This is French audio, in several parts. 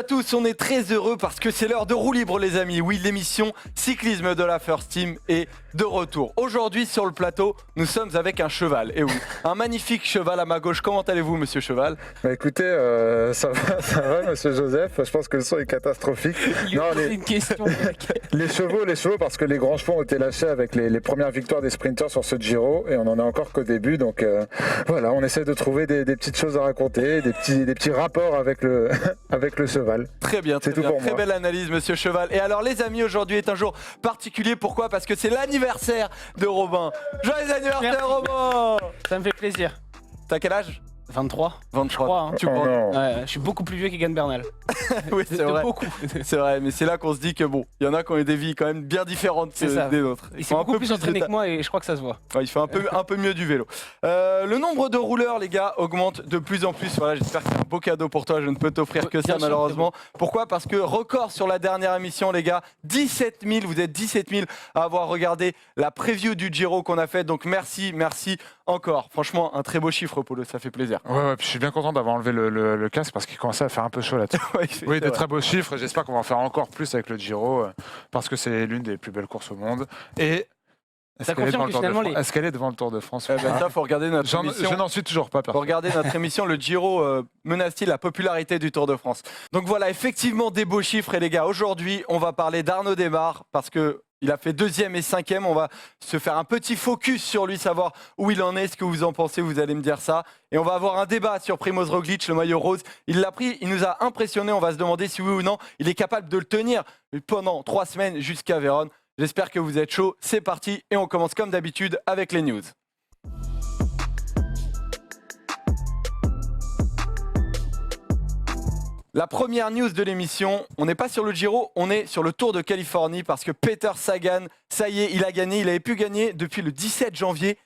tous, on est très heureux parce que c'est l'heure de roue libre les amis. Oui, l'émission cyclisme de la First Team est de retour. Aujourd'hui sur le plateau, nous sommes avec un cheval. Et oui, un magnifique cheval à ma gauche. Comment allez-vous monsieur cheval? Bah écoutez, ça va monsieur Joseph, je pense que le son est catastrophique. Une question. Les chevaux, parce que les grands chevaux ont été lâchés avec les premières victoires des sprinters sur ce Giro et on en est encore qu'au début. Donc voilà, on essaie de trouver des petites choses à raconter, des petits rapports avec le, avec le cheval. Très bien, très bien. Très belle analyse monsieur cheval. Et alors les amis, aujourd'hui est un jour particulier. Pourquoi? Parce que c'est l'anniversaire de Robin. Joyeux anniversaire Robin. Ça me fait plaisir. T'as quel âge? 23. 23. Je crois, hein. Tu crois? Ouais, je suis beaucoup plus vieux qu'Egan Bernal. Oui, c'est vrai. Beaucoup. C'est vrai, mais c'est là qu'on se dit que bon, il y en a qui ont des vies quand même bien différentes des nôtres. Il s'est beaucoup plus entraîné que moi et je crois que ça se voit. Ouais, il fait un peu mieux du vélo. Le nombre de rouleurs, les gars, augmente de plus en plus. Voilà, j'espère que c'est un beau cadeau pour toi. Je ne peux t'offrir que ça, malheureusement. Pourquoi? Parce que record sur la dernière émission, les gars. 17 000, vous êtes 17 000 à avoir regardé la preview du Giro qu'on a fait. Donc merci encore. Franchement, un très beau chiffre, Polo, ça fait plaisir. Ouais, puis je suis bien content d'avoir enlevé le casque parce qu'il commençait à faire un peu chaud là-dessus. Oui, des très beaux chiffres. J'espère qu'on va en faire encore plus avec le Giro parce que c'est l'une des plus belles courses au monde. Et est-ce qu'elle est devant le Tour de France? Ça, faut regarder notre émission. Je n'en suis toujours pas. Faut regarder notre émission. Le Giro menace-t-il la popularité du Tour de France? Donc voilà, effectivement des beaux chiffres. Et les gars, aujourd'hui, on va parler d'Arnaud Démare parce que il a fait 2e et 5e. On va se faire un petit focus sur lui, savoir où il en est, ce que vous en pensez. Vous allez me dire ça. Et on va avoir un débat sur Primož Roglič, le maillot rose. Il l'a pris, il nous a impressionnés. On va se demander si oui ou non, il est capable de le tenir pendant 3 semaines jusqu'à Vérone. J'espère que vous êtes chaud. C'est parti et on commence comme d'habitude avec les news. La première news de l'émission, on n'est pas sur le Giro, on est sur le Tour de Californie parce que Peter Sagan, ça y est, il a gagné. Il avait pu gagner depuis le 17 janvier.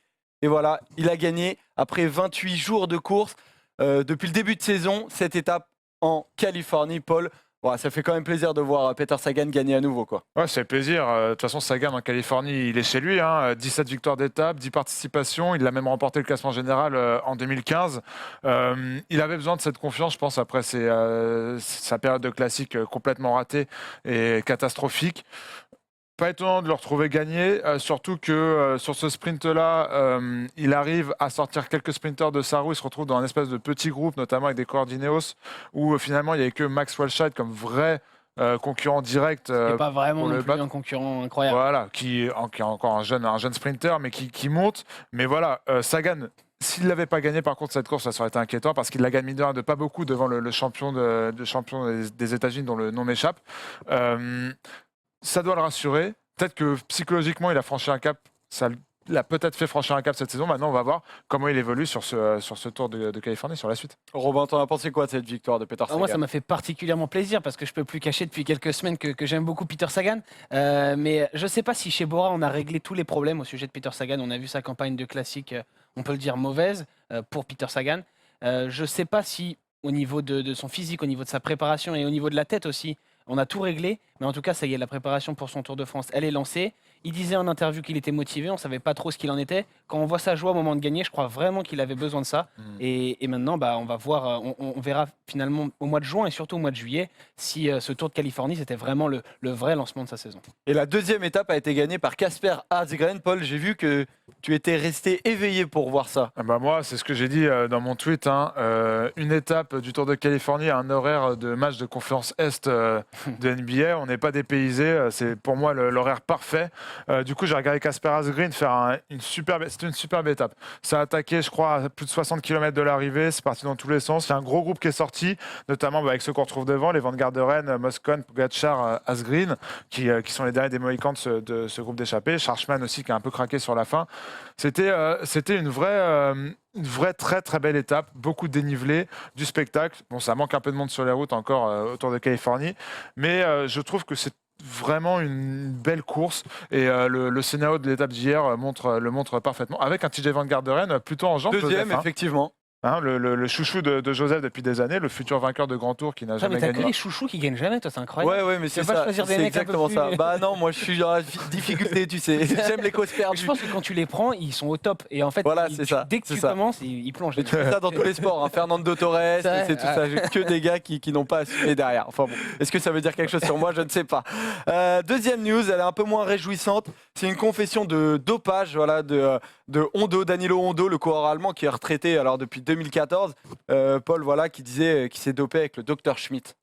Et voilà, il a gagné après 28 jours de course. Depuis le début de saison, cette étape en Californie, Paul. Bon, ça fait quand même plaisir de voir Peter Sagan gagner à nouveau, quoi. Ouais, c'est plaisir. De toute façon, Sagan en Californie, il est chez lui. 17 victoires d'étape, 10 participations. Il a même remporté le classement général en 2015. Il avait besoin de cette confiance, je pense, après sa période de classique complètement ratée et catastrophique. Pas étonnant de le retrouver gagné, surtout que sur ce sprint-là, il arrive à sortir quelques sprinters de sa roue. Il se retrouve dans un espèce de petit groupe, notamment avec des coureurs d'Ineos, où finalement il n'y avait que Max Walscheid comme vrai concurrent direct. C'est pas vraiment non plus un concurrent incroyable. Voilà, qui est encore un jeune sprinter, mais qui monte. Mais voilà, Sagan, s'il ne l'avait pas gagné, par contre, cette course, ça aurait été inquiétant parce qu'il la gagne de pas beaucoup devant le champion des États-Unis, dont le nom m'échappe. Ça doit le rassurer. Peut-être que psychologiquement, il a franchi un cap. Ça l'a peut-être fait franchir un cap cette saison. Maintenant, on va voir comment il évolue sur ce Tour de Californie, sur la suite. Robin, t'en as pensé quoi de cette victoire de Peter Sagan? Moi, ça m'a fait particulièrement plaisir parce que je peux plus cacher depuis quelques semaines que j'aime beaucoup Peter Sagan. Mais je ne sais pas si chez Bora, on a réglé tous les problèmes au sujet de Peter Sagan. On a vu sa campagne de classique, on peut le dire, mauvaise pour Peter Sagan. Je ne sais pas si, au niveau de son physique, au niveau de sa préparation et au niveau de la tête aussi, on a tout réglé, mais en tout cas, ça y est, la préparation pour son Tour de France, elle est lancée. Il disait en interview qu'il était motivé, on ne savait pas trop ce qu'il en était. Quand on voit sa joie au moment de gagner, je crois vraiment qu'il avait besoin de ça. Et maintenant, on va voir, on verra finalement au mois de juin et surtout au mois de juillet si ce Tour de Californie, c'était vraiment le vrai lancement de sa saison. Et la 2e étape a été gagnée par Kasper Asgreen. Paul, j'ai vu que tu étais resté éveillé pour voir ça. Moi, c'est ce que j'ai dit dans mon tweet. Une étape du Tour de Californie à un horaire de match de conférence Est de NBA. On n'est pas dépaysé. C'est pour moi l'horaire parfait. Du coup, j'ai regardé Kasper Asgreen faire c'était une superbe étape. Ça a attaqué, je crois, à plus de 60 km de l'arrivée. C'est parti dans tous les sens. Il y a un gros groupe qui est sorti, notamment avec ceux qu'on retrouve devant, les Van Garderen, Moscon, Pogacar, Asgreen, qui sont les derniers des Mohicans de ce groupe d'échappés. Schwarzman aussi, qui a un peu craqué sur la fin. C'était une vraie très très belle étape, beaucoup de dénivelé, du spectacle. Bon, ça manque un peu de monde sur les routes encore autour de Californie, mais je trouve que c'est vraiment une belle course et le scénario de l'étape d'hier le montre parfaitement avec un TJ Van Garderen plutôt en jambes. 2e, effectivement. Hein, le chouchou de Joseph depuis des années, le futur vainqueur de Grand Tour qui n'a Ah, jamais mais t'as que gagné. les chouchous qui gagnent jamais, toi, c'est incroyable. Ouais, mais c'est Tu peux pas ça, choisir des c'est mecs un peu exactement ça. plus- Bah non, moi je suis dans la difficulté, tu sais. J'aime les causes Je perdues. pense que quand tu les prends, ils sont au top. Et en fait, Voilà, c'est ça, dès que c'est tu ça. commences, ils plongent. Et tu fais ça dans tous les sports, hein. Fernando Torres, Ça, c'est tout ça, que des gars qui n'ont pas assumé derrière. Enfin bon, est-ce que ça veut dire quelque chose sur moi? Je ne sais pas. Deuxième news, elle est un peu moins réjouissante. C'est une confession de dopage, voilà, de Hondo, Danilo Hondo, le coureur allemand qui est retraité alors depuis 2014. Paul, voilà, qui disait qu'il s'est dopé avec le Dr Schmidt.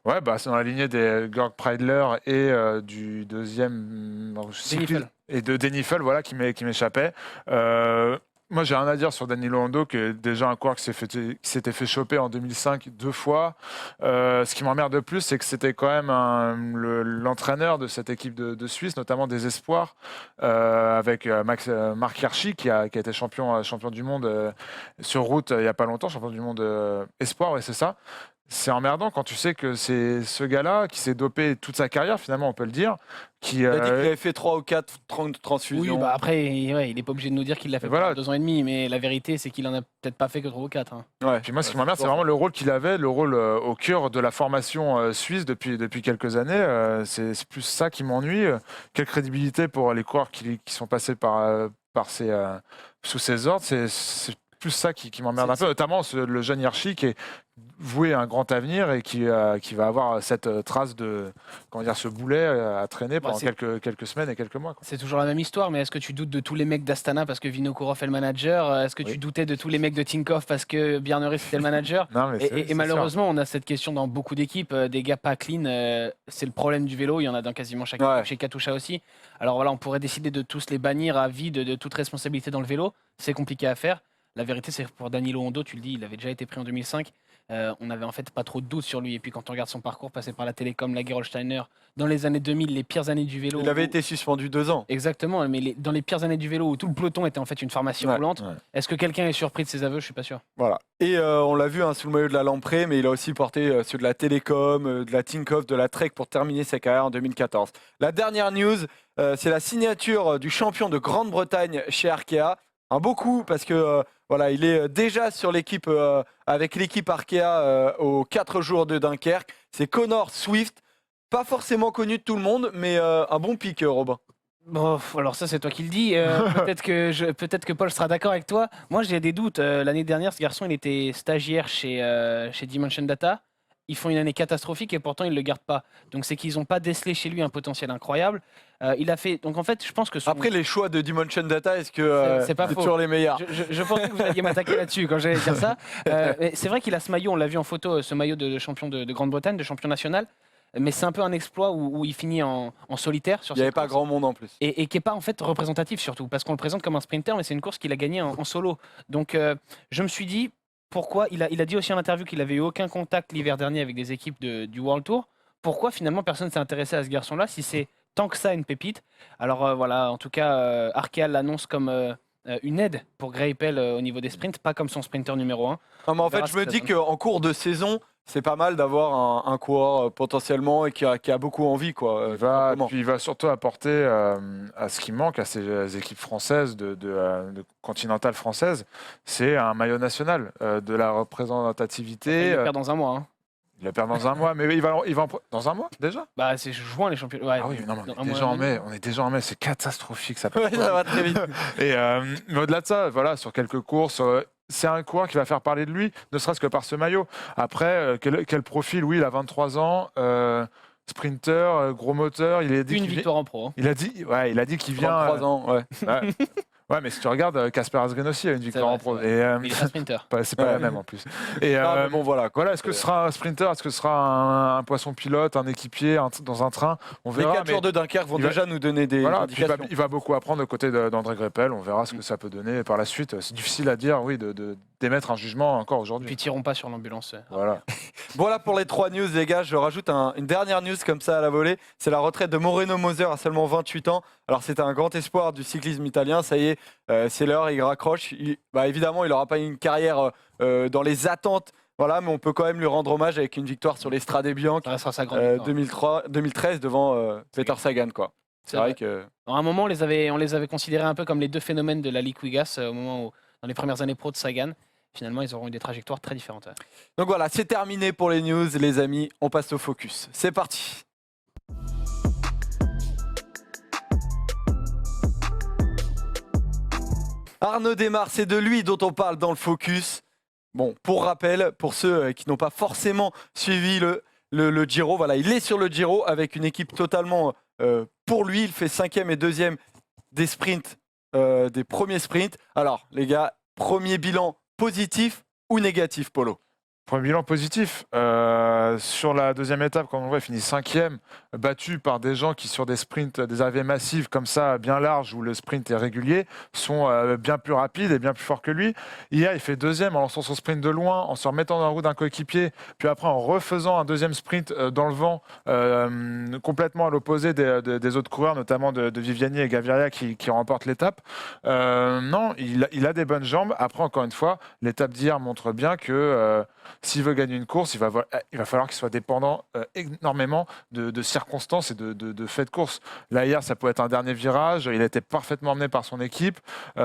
Ouais, bah, c'est dans la lignée des Georg Preidler et du deuxième Denifel. et de Denifel, voilà, qui m'échappait. Moi, j'ai rien à dire sur Danilo Hondo, qui est déjà un coureur qui s'était fait choper en 2005 2 fois. Ce qui m'emmerde de plus, c'est que c'était quand même l'entraîneur de cette équipe de Suisse, notamment des espoirs, avec Marc Hirschi, qui a été champion du monde sur route il n'y a pas longtemps, champion du monde espoir, ouais, c'est ça. C'est emmerdant quand tu sais que c'est ce gars-là qui s'est dopé toute sa carrière, finalement, on peut le dire. Il a dit qu'il avait fait 3 ou 4 transfusions. Oui, bah après, ouais, il n'est pas obligé de nous dire qu'il l'a fait Voilà. pendant 2 ans et demi, mais la vérité, c'est qu'il en a peut-être pas fait que 3 ou 4. Hein. Ouais. Puis moi, ce qui m'emmerde, c'est vraiment le rôle qu'il avait, le rôle au cœur de la formation suisse depuis quelques années. C'est plus ça qui m'ennuie. Quelle crédibilité pour les coureurs qui sont passés sous ses ordres. C'est plus ça qui m'emmerde un peu, notamment le jeune Hirschi qui est voué à un grand avenir et qui va avoir cette trace de, comment dire, ce boulet à traîner pendant quelques semaines et quelques mois, quoi. C'est toujours la même histoire, mais est-ce que tu doutes de tous les mecs d'Astana parce que Vinokourov est le manager? Est-ce que tu doutais de tous les mecs de Tinkoff parce que Bjarne c'était le manager? Non, mais Et malheureusement, on a cette question dans beaucoup d'équipes, des gars pas clean, c'est le problème du vélo, il y en a dans quasiment chaque équipe, chez Katusha aussi. Alors voilà, on pourrait décider de tous les bannir à vie de toute responsabilité dans le vélo, c'est compliqué à faire. La vérité, c'est que pour Danilo Hondo, tu le dis, il avait déjà été pris en 2005. On avait en fait pas trop de doutes sur lui. Et puis quand on regarde son parcours, passé par la Télécom, la Gerolsteiner, dans les années 2000, les pires années du vélo. Il avait été suspendu 2 ans. Exactement, mais dans les pires années du vélo où tout le peloton était en fait une pharmacie roulante, est-ce que quelqu'un est surpris de ses aveux? Je suis pas sûr. Voilà. Et on l'a vu sous le maillot de la Lamprey, mais il a aussi porté ceux de la Télécom, de la Tinkoff, de la Trek pour terminer sa carrière en 2014. La dernière news, c'est la signature du champion de Grande-Bretagne chez Arkea. Un beau coup parce que voilà, il est déjà sur l'équipe avec l'équipe Arkea aux 4 jours de Dunkerque. C'est Connor Swift, pas forcément connu de tout le monde, mais un bon pic, Robin. Bon, alors ça c'est toi qui le dis. Peut-être que Paul sera d'accord avec toi. Moi j'ai des doutes. L'année dernière, ce garçon il était stagiaire chez Dimension Data. Ils font une année catastrophique et pourtant ils ne le gardent pas. Donc c'est qu'ils n'ont pas décelé chez lui un potentiel incroyable. Il a fait. Donc en fait, je pense que Après les choix de Dimension Data, est-ce que c'est pas faux. toujours les meilleurs? Je pensais que vous alliez m'attaquer là-dessus quand j'allais dire ça. Mais c'est vrai qu'il a ce maillot, on l'a vu en photo, ce maillot de champion de Grande-Bretagne, de champion national. Mais c'est un peu un exploit où il finit en solitaire sur Il n'y avait cette pas course. grand monde en plus. Et qui n'est pas en fait représentatif surtout, parce qu'on le présente comme un sprinter, mais c'est une course qu'il a gagnée en solo. Donc je me suis dit, pourquoi il a dit aussi en interview qu'il n'avait eu aucun contact l'hiver dernier avec des équipes du World Tour. Pourquoi finalement personne s'est intéressé à ce garçon-là si c'est tant que ça une pépite? Alors voilà, en tout cas, Arkea l'annonce comme une aide pour Greipel au niveau des sprints, pas comme son sprinter numéro 1. Non, mais en fait, je me dis qu'en cours de saison, c'est pas mal d'avoir un coureur potentiellement et qui a beaucoup envie, quoi. Il va surtout apporter à ce qui manque à ces équipes françaises, de continentales françaises, c'est un maillot national, de la représentativité. Il le perd dans un mois. Hein. Il le perd dans un mois, mais il va dans un mois déjà. Bah c'est juin les championnats. Ouais, ah oui, non, mais on est déjà en mai, c'est catastrophique ça. Ouais, ça va très vite. Et mais au-delà de ça, voilà, sur quelques courses. C'est un coureur qui va faire parler de lui, ne serait-ce que par ce maillot. Après, quel profil? Oui, il a 23 ans, sprinter, gros moteur. Il a dit une victoire en pro. Hein. Il a dit qu'il vient. 33 ans, ouais. Ouais, mais si tu regardes, Casper Asgreen aussi a une victoire en pro. Mais il est un sprinter. C'est pas la même en plus. Et mais bon, voilà. Est-ce que ce sera un sprinter? Est-ce que ce sera un poisson pilote, un équipier dans un train? On verra. Les 4 jours de Dunkerque vont déjà nous donner des indications. Il va beaucoup apprendre aux côtés d'André Greipel. On verra ce que ça peut donner par la suite. C'est difficile à dire, oui, d'émettre un jugement encore aujourd'hui. Puis tirons pas sur l'ambulance. Voilà pour les 3 news, les gars. Je rajoute une dernière news comme ça à la volée. C'est la retraite de Moreno Moser à seulement 28 ans. Alors c'était un grand espoir du cyclisme italien. Ça y est, c'est l'heure, il raccroche. Évidemment, il n'aura pas une carrière dans les attentes. Voilà, mais on peut quand même lui rendre hommage avec une victoire sur l'Estrade Bianche 2013 devant Peter Sagan, quoi. C'est vrai que. À un moment, on les avait considérés un peu comme les deux phénomènes de la Liquigas au moment où, dans les premières années pro de Sagan. finalement, ils auront eu des trajectoires très différentes. Ouais. Donc voilà, c'est terminé pour les news, les amis. On passe au focus. C'est parti. Arnaud Démare, c'est de lui dont on parle dans le focus. Bon, pour rappel, pour ceux qui n'ont pas forcément suivi le Giro, voilà, il est sur le Giro avec une équipe totalement pour lui. Il fait 5e et 2e des sprints, des premiers sprints. Alors, les gars, premier bilan positif ou négatif, Polo? Premier bilan positif. Sur la deuxième étape, comme on voit, il finit 5e, battu par des gens qui, sur des sprints, des AV massives comme ça, bien larges, où le sprint est régulier, sont bien plus rapides et bien plus forts que lui. Hier, il fait 2e en lançant son sprint de loin, en se remettant dans la roue d'un coéquipier, puis après en refaisant un deuxième sprint dans le vent, complètement à l'opposé des autres coureurs, notamment de Viviani et Gaviria qui remportent l'étape. Non, il a des bonnes jambes. Après, encore une fois, l'étape d'hier montre bien que s'il veut gagner une course, il va falloir qu'il soit dépendant énormément de circonstances et de faits de course. Là, hier, ça peut être un dernier virage. Il a été parfaitement emmené par son équipe.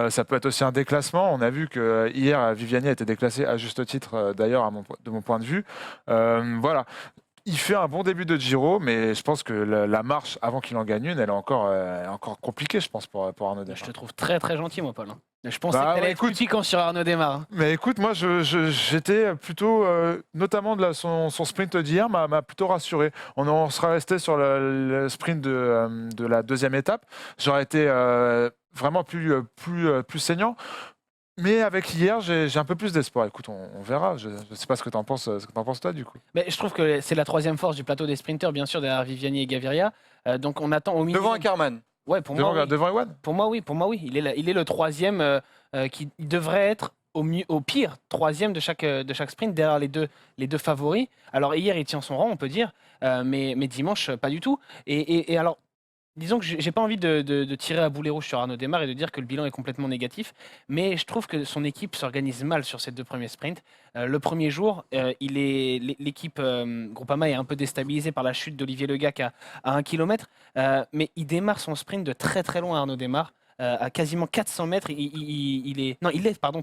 Ça peut être aussi un déclassement. On a vu que hier, Viviani a été déclassé à juste titre, d'ailleurs, de mon point de vue. Voilà. Il fait un bon début de Giro, mais je pense que la marche, avant qu'il en gagne une, elle est encore compliquée, je pense, pour Arnaud Démare. Je te trouve très très gentil, moi, Paul. Je pensais Bah, que t'allais être écoute, plus piquant sur Arnaud Démare. Mais écoute, moi, j'étais plutôt, notamment son sprint d'hier, m'a plutôt rassuré. On sera resté sur le sprint de la deuxième étape. J'aurais été vraiment plus saignant. Mais avec hier, j'ai un peu plus d'espoir. Écoute, on verra. Je ne sais pas ce que tu en penses toi, du coup. Mais je trouve que c'est la troisième force du plateau des sprinters, bien sûr, derrière Viviani et Gaviria. Donc on attend au minimum. Devant Ackermann. Ouais, pour moi, oui. Devant Ewan. Pour moi, oui. Il est le troisième qui devrait être au pire troisième de chaque sprint derrière les deux favoris. Alors hier, il tient son rang, on peut dire, mais dimanche, pas du tout. Et alors, disons que j'ai pas envie de tirer à boulet rouge sur Arnaud Démare et de dire que le bilan est complètement négatif, mais je trouve que son équipe s'organise mal sur ces deux premiers sprints. Le premier jour, l'équipe Groupama est un peu déstabilisée par la chute d'Olivier Legac à 1 km, mais il démarre son sprint de très très loin, Arnaud Démare. À quasiment 400 mètres, il est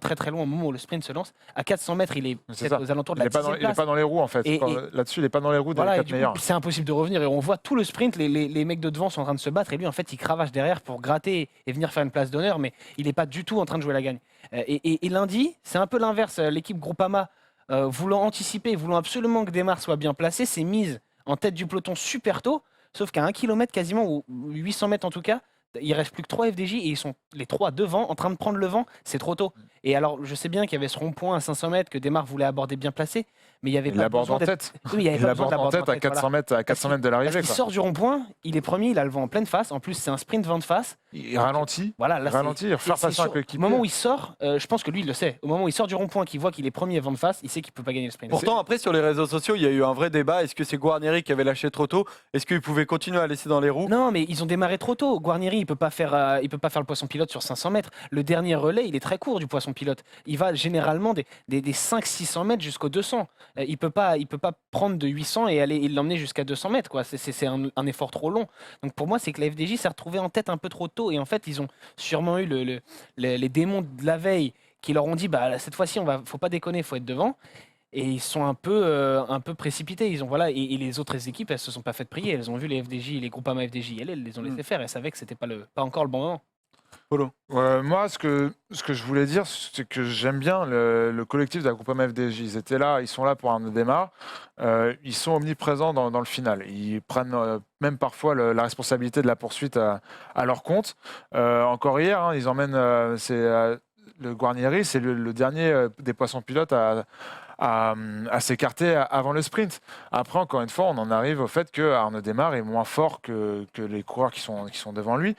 très très loin au moment où le sprint se lance. À 400 mètres, il est peut-être aux alentours de la 10e place. Il n'est pas dans les roues en fait. Là-dessus, il n'est pas dans les roues des 4 meilleurs. C'est impossible de revenir et on voit tout le sprint, les mecs de devant sont en train de se battre et lui en fait il cravache derrière pour gratter et venir faire une place d'honneur, mais il n'est pas du tout en train de jouer la gagne. Et lundi, c'est un peu l'inverse. L'équipe Groupama, voulant anticiper, voulant absolument que Démare soit bien placé, s'est mise en tête du peloton super tôt, sauf qu'à 1 km quasiment, ou 800 mètres en tout cas, il reste plus que 3 FDJ et ils sont les 3 devant en train de prendre le vent, c'est trop tôt. Et alors je sais bien qu'il y avait ce rond-point à 500 mètres que Démare voulait aborder bien placé, mais il y avait pas besoin d'être... Oui, il l'aborde en tête à 400 mètres de l'arrivée. Il sort du rond-point, il est premier, il a le vent en pleine face, en plus c'est un sprint vent de face. Il ralentit, voilà, il refait passer un coéquipier. Au moment où il sort, je pense que lui il le sait, au moment où il sort du rond-point, qu'il voit qu'il est premier vent de face, il sait qu'il peut pas gagner le sprint. Pourtant après sur les réseaux sociaux il y a eu un vrai débat, est-ce que c'est Guarnieri qui avait lâché trop tôt? Est-ce qu'il pouvait continuer à laisser dans les roues? Non mais ils ont démarré trop tôt, Guarnieri il peut pas faire le poisson pilote sur 500 mètres, le dernier relais il est très court du poisson pilote, il va généralement des 500-600 mètres jusqu'au 200, il peut pas prendre de 800 et l'emmener jusqu'à 200 mètres quoi. C'est un effort trop long, donc pour moi c'est que la FDJ s'est retrouvée en tête un peu trop tôt et en fait ils ont sûrement eu les démons de la veille qui leur ont dit bah cette fois-ci faut pas déconner, faut être devant. Et ils sont un peu précipités. Et les autres équipes, elles se sont pas faites prier. Elles ont vu les FDJ, les Groupama FDJ, elles les ont laissé faire. Elles savaient que c'était pas encore le bon moment. Polo. Moi, ce que je voulais dire, c'est que j'aime bien le collectif de la Groupama FDJ. Ils sont là pour Arnaud Démare. Ils sont omniprésents dans le final. Ils prennent même parfois la responsabilité de la poursuite à leur compte. Encore hier, ils emmènent le Guarnieri, c'est le dernier des poissons pilotes à s'écarter avant le sprint. Après, encore une fois, on en arrive au fait que Arnaud Démare est moins fort que les coureurs qui sont devant lui.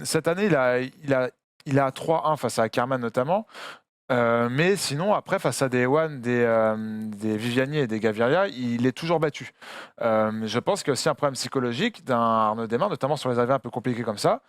Cette année, il a 3-1 face à Ackermann notamment. Mais sinon, après, face à des Ewan, des Viviani et des Gaviria, il est toujours battu. Je pense qu'il y a aussi un problème psychologique d'un Arnaud Démare, notamment sur les arrivées un peu compliquées comme ça,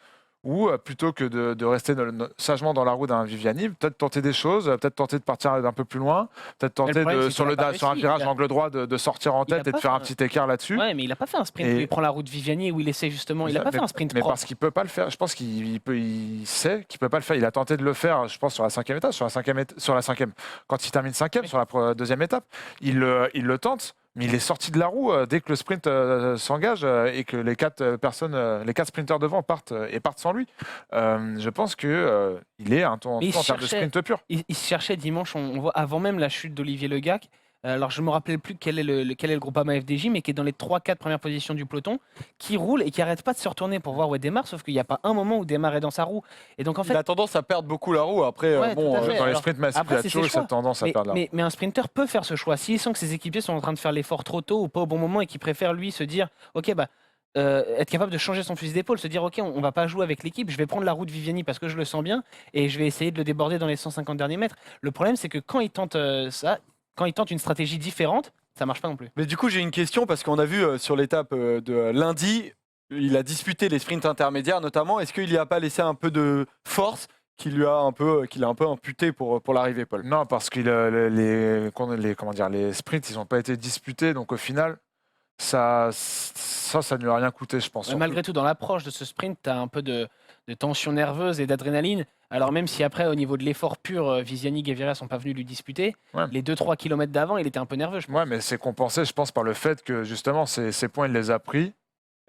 ou plutôt que de rester sagement dans la roue d'un Viviani, peut-être tenter des choses, peut-être tenter de partir d'un peu plus loin, peut-être Mais le tenter problème, c'est sur qu'il a pas sur un réussi. virage angle droit de sortir en il a tête et de pas faire un fait petit écart là-dessus. Ouais, mais il a pas fait un sprint Et- où il prend la route Viviani où il essaie justement. Il a pas fait un sprint Mais propre. parce qu'il peut pas le faire. Je pense il sait qu'il peut pas le faire. Il a tenté de le faire, je pense, sur la cinquième étape, quand il termine cinquième, Oui. sur la deuxième étape, il le tente. Mais il est sorti de la roue dès que le sprint s'engage et que les quatre sprinteurs devant partent sans lui. Je pense que il est un temps en Mais il termes de cherchait- sprint pur. Il se cherchait dimanche, on voit avant même la chute d'Olivier Legac. Alors je me rappelle plus quel est le Groupama FDJ, mais qui est dans les 3-4 premières positions du peloton, qui roule et qui arrête pas de se retourner pour voir où est Démarre, sauf qu'il n'y a pas un moment où Démarre est dans sa roue. Et donc en Il fait, a tendance à perdre beaucoup la roue. Après, Ouais, bon, tout à fait. Dans les alors, sprints massifs, après, il a c'est toujours ses choix. cette tendance à perdre la roue. mais un sprinter peut faire ce choix. S'il sent que ses équipiers sont en train de faire l'effort trop tôt ou pas au bon moment et qu'il préfère lui se dire, ok, être capable de changer son fusil d'épaule, se dire ok, on va pas jouer avec l'équipe, je vais prendre la route Viviani parce que je le sens bien et je vais essayer de le déborder dans les 150 derniers mètres. Le problème, c'est que quand il tente quand il tente une stratégie différente, ça marche pas non plus. mais du coup, j'ai une question parce qu'on a vu sur l'étape de lundi, il a disputé les sprints intermédiaires notamment. Est-ce qu'il n'y a pas laissé un peu de force qu'il a un peu amputé pour l'arrivée, Paul? Non, parce que les sprints, ils n'ont pas été disputés. Donc au final, ça ne lui a rien coûté, je pense. Mais malgré tout, dans l'approche de ce sprint, tu as un peu de tension nerveuse et d'adrénaline. Alors même si après, au niveau de l'effort pur, Viviani et Gaviria sont pas venus lui disputer, Ouais. les 2-3 km d'avant, il était un peu nerveux, je pense. Ouais, mais c'est compensé, je pense, par le fait que justement, ces points, il les a pris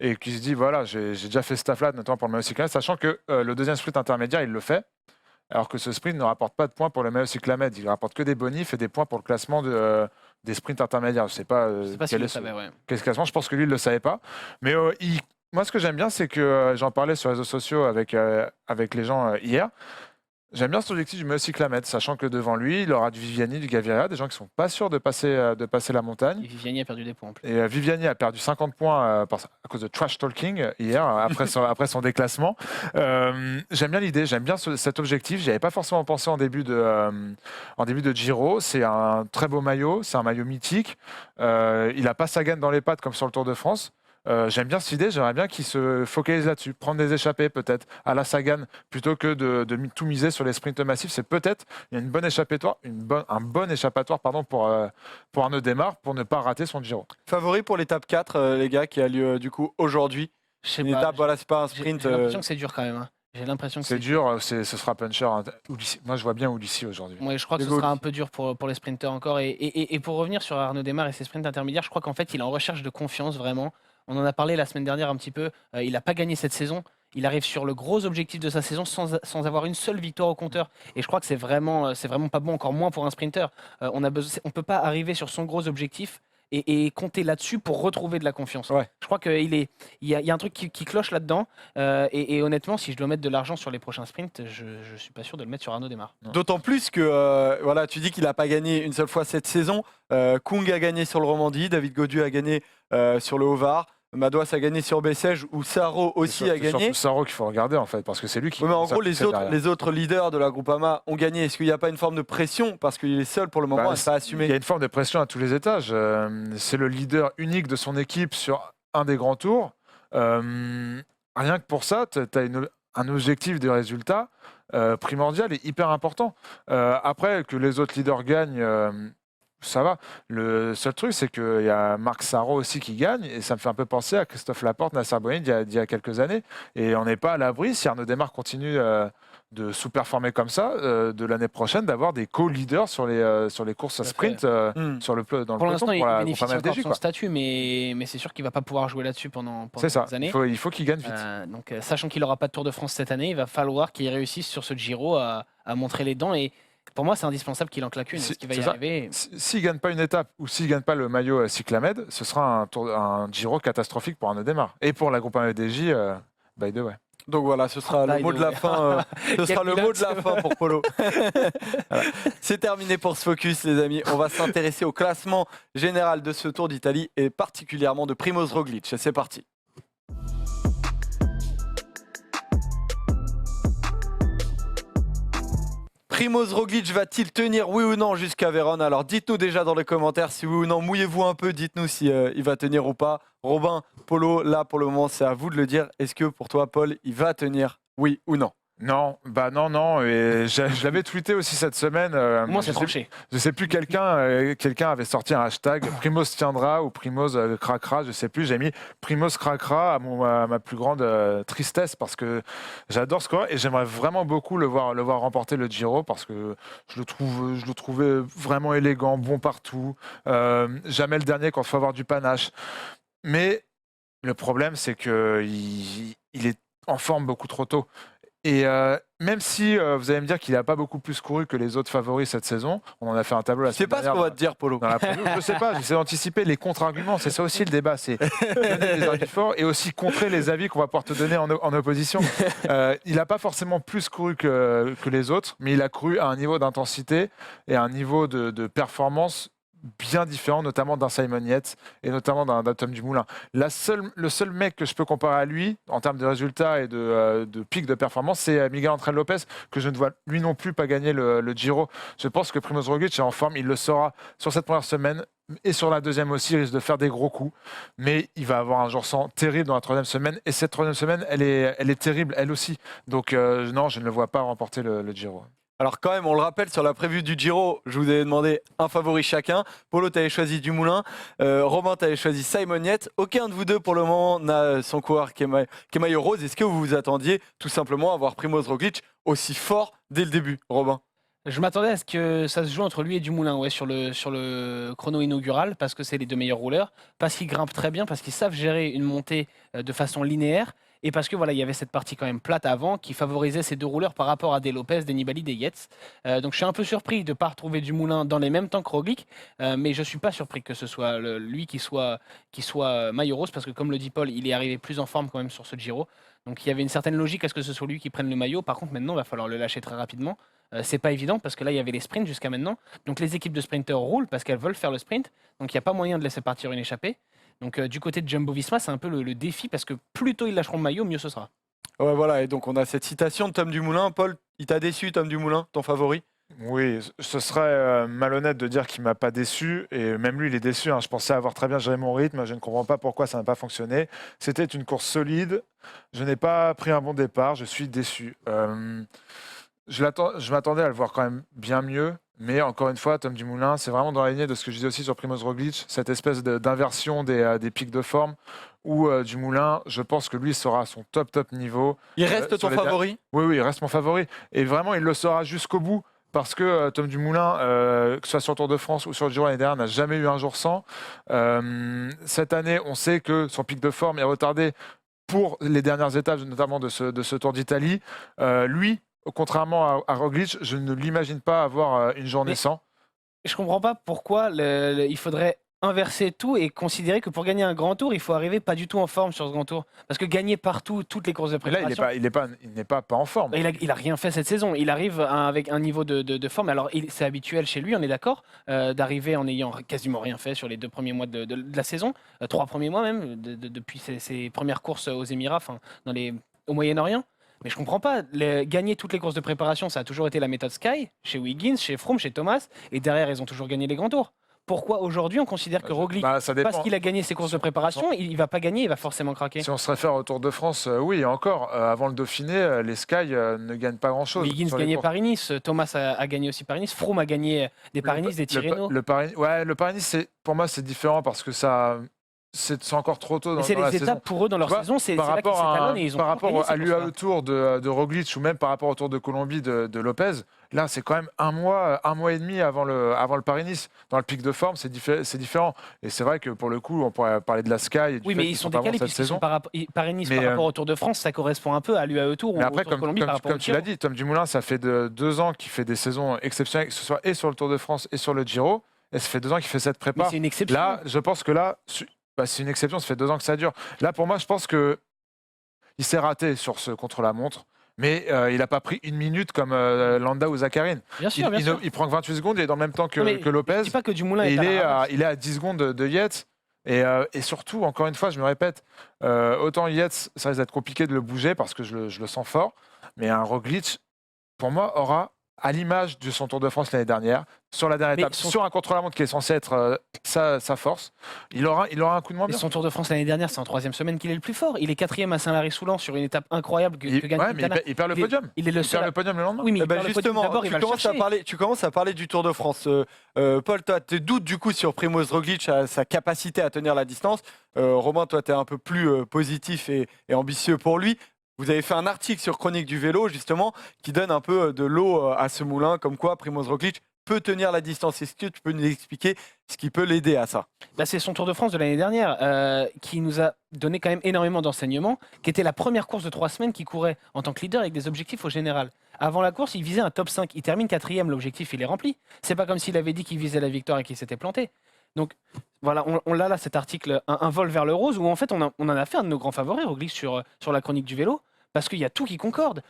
et qu'il se dit voilà, j'ai déjà fait ce taf-là, notamment pour le maillot cyclamètre, sachant que le deuxième sprint intermédiaire, il le fait, alors que ce sprint ne rapporte pas de points pour le maillot cyclamètre. Il rapporte que des bonifs et des points pour le classement des sprints intermédiaires. Je sais pas, Je sais pas quel s'il le est savait, ouais. quel classement. Je pense que lui, il ne le savait pas. Mais moi, ce que j'aime bien, c'est que j'en parlais sur les réseaux sociaux avec les gens hier. J'aime bien cet objectif du maillot cyclamètre, sachant que devant lui, il aura du Viviani, du Gaviria, des gens qui ne sont pas sûrs de passer la montagne. Et Viviani a perdu des points en plus. Et Viviani a perdu 50 points à cause de trash talking hier, après son déclassement. J'aime bien l'idée, j'aime bien cet objectif. J'y avais pas forcément pensé en début de Giro. C'est un très beau maillot, c'est un maillot mythique. Il n'a pas Sagan dans les pattes comme sur le Tour de France. J'aime bien cette idée, j'aimerais bien qu'il se focalise là-dessus, prendre des échappées peut-être à la Sagan plutôt que de tout miser sur les sprints massifs. C'est peut-être il y a une bonne échappatoire, un bon échappatoire pour Arnaud Démare pour ne pas rater son Giro. Favori pour l'étape 4, les gars, qui a lieu du coup aujourd'hui. Je sais Une pas, étape, voilà, c'est pas un j'ai sprint. l'impression que c'est dur quand même. Hein. J'ai l'impression que C'est dur, ce sera puncher. Moi je vois bien Ulissi aujourd'hui. Ouais, je crois que ce Hugo sera un Ulissi. peu dur pour les sprinters encore. Et pour revenir sur Arnaud Démare et ses sprints intermédiaires, je crois qu'en fait, il est en recherche de confiance vraiment. On en a parlé la semaine dernière un petit peu. Il n'a pas gagné cette saison. Il arrive sur le gros objectif de sa saison sans avoir une seule victoire au compteur. Et je crois que c'est vraiment pas bon, encore moins pour un sprinter. On peut pas arriver sur son gros objectif et compter là-dessus pour retrouver de la confiance. Ouais. Je crois qu'il y a un truc qui cloche là-dedans. Et honnêtement, si je dois mettre de l'argent sur les prochains sprints, je ne suis pas sûr de le mettre sur Arnaud Démare. D'autant plus que, voilà, tu dis qu'il n'a pas gagné une seule fois cette saison. Kung a gagné sur le Romandie, David Gaudu a gagné sur le Haut-Var, Madouas a gagné sur Bessèges, où Sarro aussi a C'est gagné. surtout Sarro qu'il faut regarder en fait, parce que c'est lui qui. Oui, mais en ça gros, poussait derrière. les autres leaders de la Groupama ont gagné. Est-ce qu'il n'y a pas une forme de pression parce qu'il est seul pour le moment Bah, à ne pas Il y assumer? a une forme de pression à tous les étages. C'est le leader unique de son équipe sur un des grands tours. Rien que pour ça, tu as un objectif de résultat primordial et hyper important. Après, que les autres leaders gagnent, ça va. Le seul truc, c'est qu'il y a Marc Sarro aussi qui gagne, et ça me fait un peu penser à Christophe Laporte, Nasser Bonin d'il y a quelques années. Et on n'est pas à l'abri, si Arnaud Démare continue de sous-performer comme ça, de l'année prochaine, d'avoir des co-leaders sur les courses Tout à sprint Hmm. dans le Pour peloton l'instant, il pour la bénéficie Groupama encore de FDJ, son quoi. statut, mais c'est sûr qu'il ne va pas pouvoir jouer là-dessus pendant C'est ça, des années. il faut qu'il gagne vite. Donc, sachant qu'il n'aura pas de Tour de France cette année, il va falloir qu'il réussisse sur ce Giro à montrer les dents. Et pour moi, c'est indispensable qu'il en claque une. Est-ce qu'il va y C'est ça. arriver? S'il ne gagne pas une étape ou s'il ne gagne pas le maillot cyclamède, ce sera un Giro catastrophique pour Arnaud Démare. Et pour la Groupama FDJ, by the way. Donc voilà, ce sera le By mot the de la way. fin. Ce Quel sera le pilote. mot de la fin pour Polo. Voilà. C'est terminé pour ce focus, les amis. On va s'intéresser au classement général de ce Tour d'Italie et particulièrement de Primoz Roglic. C'est parti. Primoz Roglic va-t-il tenir, oui ou non, jusqu'à Vérone? Alors dites-nous déjà dans les commentaires si oui ou non, mouillez-vous un peu, dites-nous si il va tenir ou pas. Robin, Polo, là pour le moment c'est à vous de le dire. Est-ce que pour toi, Paul, il va tenir Oui ou non? Non, non. Et je l'avais tweeté aussi cette semaine. Moi, c'est tranché. Je sais plus, quelqu'un avait sorti un hashtag Primoz tiendra ou Primoz craquera, je sais plus. J'ai mis Primoz craquera à ma plus grande tristesse parce que j'adore ce coureur et j'aimerais vraiment beaucoup le voir remporter le Giro parce que je le trouvais vraiment élégant, bon partout. Jamais le dernier quand il faut avoir du panache. Mais le problème, c'est que il est en forme beaucoup trop tôt. Et même si vous allez me dire qu'il n'a pas beaucoup plus couru que les autres favoris cette saison, on en a fait un tableau la Je sais semaine pas ce dernière qu'on va te dire, Polo. dans la preview. Je sais pas, j'essaie d'anticiper les contre-arguments. C'est ça aussi le débat, c'est donner des arguments forts et aussi contrer les avis qu'on va pouvoir te donner en opposition. Il n'a pas forcément plus couru que les autres, mais il a couru à un niveau d'intensité et à un niveau de performance bien différent, notamment d'un Simon Yates et notamment d'un Tom Dumoulin. Le seul mec que je peux comparer à lui, en termes de résultats et de pic de performance, c'est Miguel Ángel Lopez, que je ne vois lui non plus pas gagner le Giro. Je pense que Primoz Roglic est en forme, il le sera sur cette première semaine, et sur la deuxième aussi, il risque de faire des gros coups, mais il va avoir un jour sans terrible dans la troisième semaine, et cette troisième semaine, elle est terrible, elle aussi. Donc non, je ne le vois pas remporter le Giro. Alors quand même, on le rappelle, sur la prévue du Giro, je vous avais demandé un favori chacun. Polo, tu avais choisi Dumoulin. Robin, tu avais choisi Simon Yates. Aucun de vous deux, pour le moment, n'a son coureur qui est maillot rose. Est-ce que vous vous attendiez tout simplement à voir Primoz Roglic aussi fort dès le début, Robin? Je m'attendais à ce que ça se joue entre lui et Dumoulin sur le chrono inaugural, parce que c'est les deux meilleurs rouleurs, parce qu'ils grimpent très bien, parce qu'ils savent gérer une montée de façon linéaire, et parce que voilà, il y avait cette partie quand même plate avant qui favorisait ces deux rouleurs par rapport à des Lopez, des Nibali, des Yates. Donc je suis un peu surpris de ne pas retrouver Dumoulin dans les mêmes temps que Roglic, mais je ne suis pas surpris que ce soit lui qui soit maillot rose, parce que comme le dit Paul, il est arrivé plus en forme quand même sur ce Giro. Donc il y avait une certaine logique à ce que ce soit lui qui prenne le maillot. Par contre, maintenant, il va falloir le lâcher très rapidement. C'est pas évident parce que là, il y avait les sprints jusqu'à maintenant. Donc les équipes de sprinteurs roulent parce qu'elles veulent faire le sprint. Donc il n'y a pas moyen de laisser partir une échappée. Donc du côté de Jumbo-Visma, c'est un peu le défi parce que plus tôt ils lâcheront le maillot, mieux ce sera. Ouais, voilà, et donc on a cette citation de Tom Dumoulin. Paul, il t'a déçu, Tom Dumoulin, ton favori? Oui, ce serait malhonnête de dire qu'il ne m'a pas déçu, et même lui, il est déçu. Je pensais avoir très bien géré mon rythme, je ne comprends pas pourquoi ça n'a pas fonctionné. C'était une course solide, je n'ai pas pris un bon départ, je suis déçu. Je m'attendais à le voir quand même bien mieux, mais encore une fois, Tom Dumoulin, c'est vraiment dans la lignée de ce que je disais aussi sur Primoz Roglic, cette espèce d'inversion des pics de forme, où Dumoulin, je pense que lui sera à son top niveau. Il reste ton favori? Oui, il reste mon favori, et vraiment, il le sera jusqu'au bout. Parce que Tom Dumoulin, que ce soit sur le Tour de France ou sur le Giro l'année dernière, n'a jamais eu un jour sans. Cette année, on sait que son pic de forme est retardé pour les dernières étapes, notamment de ce Tour d'Italie. Lui, contrairement à Roglic, je ne l'imagine pas avoir une journée sans. Je comprends pas pourquoi il faudrait inverser tout et considérer que pour gagner un grand tour, il faut arriver pas du tout en forme sur ce grand tour. Parce que gagner partout, toutes les courses de Mais là, préparation... il n'est pas en forme. Il a rien fait cette saison. Il arrive avec un niveau de forme. Alors, c'est habituel chez lui, on est d'accord, d'arriver en ayant quasiment rien fait sur les 2 premiers mois de la saison, 3 premiers mois même, depuis ses premières courses aux Émirats, au Moyen-Orient. Mais je comprends pas. Gagner toutes les courses de préparation, ça a toujours été la méthode Sky, chez Wiggins, chez Froome, chez Thomas. Et derrière, ils ont toujours gagné les grands tours. Pourquoi aujourd'hui on considère que Roglic, ça dépend. parce qu'il a gagné ses courses de préparation, il ne va pas gagner, il va forcément craquer? Si on se réfère au Tour de France, oui, encore. Avant le Dauphiné, les Sky ne gagnent pas grand-chose. Wiggins gagnait Paris-Nice, Thomas a gagné aussi Paris-Nice, Froome a gagné des Paris-Nice, des Tirreno. Le Paris-Nice, pour moi, c'est différent parce que c'est encore trop tôt dans c'est la les saison. étapes pour eux dans leur saison, c'est là qu'ils s'étalonnent et ils ont par rapport gagné à l'UAE Tour de Roglic ou même par rapport au Tour de Colombie de Lopez, là c'est quand même un mois et demi avant le Paris-Nice. Dans le pic de forme, c'est différent. Et c'est vrai que pour le coup, on pourrait parler de la Sky. Et oui, mais ils sont décalés puisqu'ils sont Paris-Nice par rapport au Tour de France, ça correspond un peu à l'UAE Tour ou au Tour de Colombie par rapport au Comme tu l'as dit, Tom Dumoulin, ça fait 2 ans qu'il fait des saisons exceptionnelles, que ce soit et sur le Tour de France et sur le Giro. Et ça fait 2 ans qu'il fait cette prépa. Mais c'est une exception. Là, je pense que c'est une exception, ça fait 2 ans que ça dure. Là, pour moi, je pense qu'il s'est raté sur ce contre-la-montre, mais il n'a pas pris 1 minute comme Landa ou Zakharine. Bien sûr. Il prend que 28 secondes, il est dans le même temps que Lopez. Je dis pas que Dumoulin il est à 10 secondes de Yates. Et surtout, encore une fois, je me répète, autant Yates, ça risque d'être compliqué de le bouger parce que je le sens fort, mais un Roglic, pour moi, aura à l'image de son Tour de France l'année dernière, sur la dernière Mais étape, sur un contre-la-montre qui est censé être sa force. Il aura un coup de moins Et bien. son Tour de France l'année dernière, c'est en 3e semaine qu'il est le plus fort. Il est 4e à Saint-Lary-Soulan sur une étape incroyable que gagne Ouais, mais Quintana. il perd le Il est- podium. Il est le Il seul. perd le podium le lendemain. Oui, mais Eh il ben perd le podium justement, d'abord, il va le chercher. tu commences à parler du Tour de France. Paul, toi, tu doutes du coup sur Primoz Roglic, à sa capacité à tenir la distance. Romain, toi, tu es un peu plus positif et ambitieux pour lui. Vous avez fait un article sur Chronique du vélo, justement, qui donne un peu de l'eau à ce moulin, comme quoi Primoz Roglic peut tenir la distance. Est-ce que tu peux nous expliquer ce qui peut l'aider à ça? Bah, c'est son Tour de France de l'année dernière qui nous a donné quand même énormément d'enseignements, qui était la première course de 3 semaines qu'il courait en tant que leader avec des objectifs au général. Avant la course, il visait un top 5. Il termine 4e, l'objectif, il est rempli. C'est pas comme s'il avait dit qu'il visait la victoire et qu'il s'était planté. Donc voilà, on l'a là, cet article, un vol vers le rose, où en fait on en a fait un de nos grands favoris, Roglic, sur la chronique du vélo, parce qu'il y a tout qui concorde.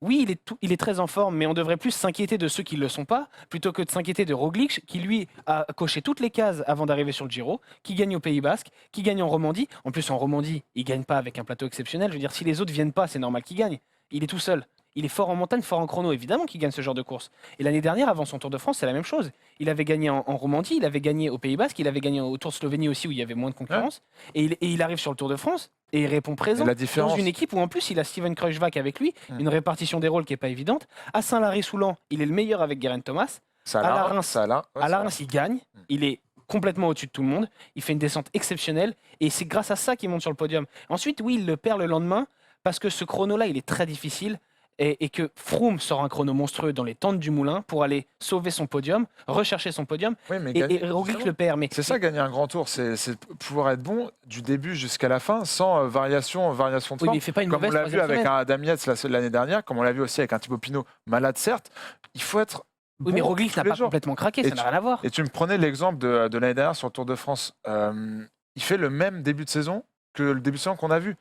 Oui, il est très en forme, mais on devrait plus s'inquiéter de ceux qui ne le sont pas, plutôt que de s'inquiéter de Roglic, qui lui a coché toutes les cases avant d'arriver sur le Giro, qui gagne au Pays Basque, qui gagne en Romandie. En plus, en Romandie, il gagne pas avec un plateau exceptionnel. Je veux dire, si les autres viennent pas, c'est normal qu'il gagne. Il est tout seul. Il est fort en montagne, fort en chrono, évidemment qu'il gagne ce genre de course. Et l'année dernière, avant son Tour de France, c'est la même chose. Il avait gagné en Romandie, il avait gagné au Pays Basque, il avait gagné au Tour de Slovénie aussi, où il y avait moins de concurrence. Et il arrive sur le Tour de France et il répond présent Et la différence- dans une équipe où en plus il a Steven Kruijswijk avec lui, une répartition des rôles qui n'est pas évidente. À Saint-Lary-Soulan, il est le meilleur avec Geraint Thomas. Ça à la Reims, ça là. Ouais, à la ça Reims, il gagne. Il est complètement au-dessus de tout le monde. Il fait une descente exceptionnelle et c'est grâce à ça qu'il monte sur le podium. Ensuite, oui, il le perd le lendemain parce que ce chrono-là, il est très difficile. Et que Froome sort un chrono monstrueux dans les tentes du moulin pour aller sauver son podium, rechercher son podium, Oui, mais et Roglic le perd. Mais c'est ça, gagner un grand tour, c'est pouvoir être bon du début jusqu'à la fin, sans variation de oui, forme. mais il fait pas une Comme on mauvaise l'a vu troisième avec semaine. un Adam Yates l'année dernière, comme on l'a vu aussi avec un Thibaut Pinot, malade certes, il faut être Oui, mais bon Roglic tous n'a les pas jours. complètement craqué, Et ça n'a rien à voir. Et tu me prenais l'exemple de l'année dernière sur le Tour de France. Il fait le même début de saison que le début de saison qu'on a vu.